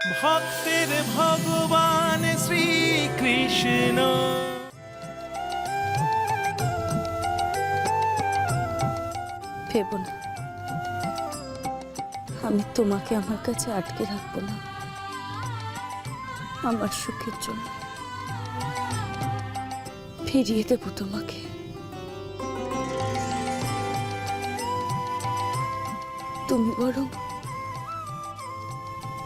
ভক্তের ভগবান শ্রীকৃষ্ণ। ভেবো না, আমি তোমাকে আমার কাছে আটকে রাখবো না। আমার সুখের জন্য ফিরিয়ে দেবো তোমাকে। তুমি বরং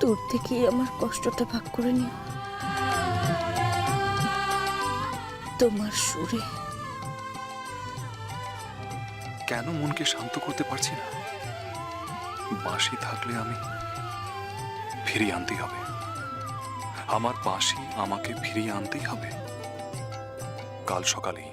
দূর থেকেই আমার কষ্টটা ভাগ করে নিও, তোমার সুরে। কেন মনকে শান্ত করতে পারছি না? বাঁশি থাকলে আমি ফিরিয়ে আনতেই হবে। আমার বাঁশি আমাকে ফিরিয়ে আনতেই হবে কাল সকালেই।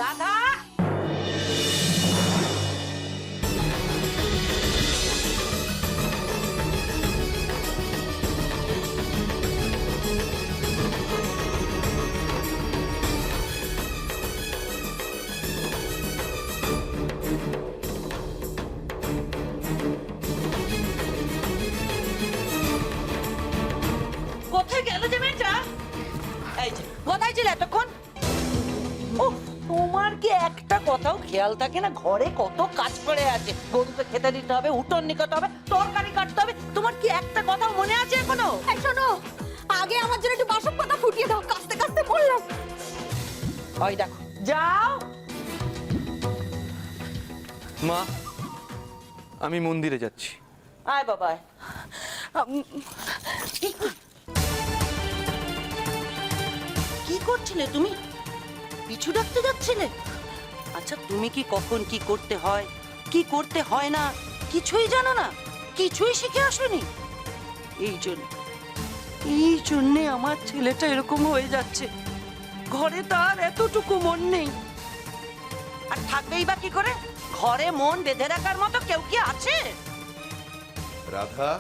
রাধা, কোথায় গেল যে মেয়েটা? এই যে কোথায় ছিল এতক্ষণ? উফ, তোমার কি একটা কথাও খেয়াল থাকে না? ঘরে কত কাজ পড়ে আছে, গরুকে খেতে দিতে হবে, উঠোন নিকাতে হবে, তরকারি কাটতে হবে, তোমার কি একটা কথাও মনে আছে এখনো? এই শোনো, আগে আমার জন্য একটু বাসক পাতা ফুটিয়ে দাও, কাস্তে কাস্তে বললাম। ওই দেখো, যাও। মা, আমি মন্দিরে যাচ্ছি। আয় বাবা আয়। কি করছিলে তুমি? পিছু ডাকতে যাচ্ছিলে? আচ্ছা, তুমি কি কখন কি করতে হয়, কি করতে হয় না কিছুই জানো না? কিছুই শিখে আসোনি? এই জন্যে আমার ছেলেটা এরকম হয়ে যাচ্ছে। ঘরে তার এতটুকু মন নেই, আর থাকবেই বা কি করে? ঘরে মন বেঁধে রাখার মতো কেউ কি আছে? রাধা,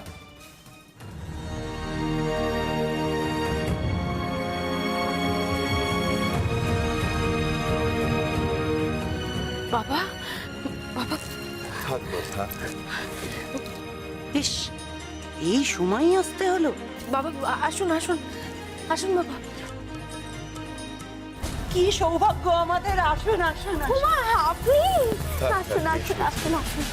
বাবা, বাবা, থাক থাক। ইস, এই সময়ই আসতে হলো। বাবা আসুন আসুন আসুন বাবা। কি সৌভাগ্য আমাদের! আসুন আসুন আসুন। আপনি আসুন আসুন আসুন আসুন।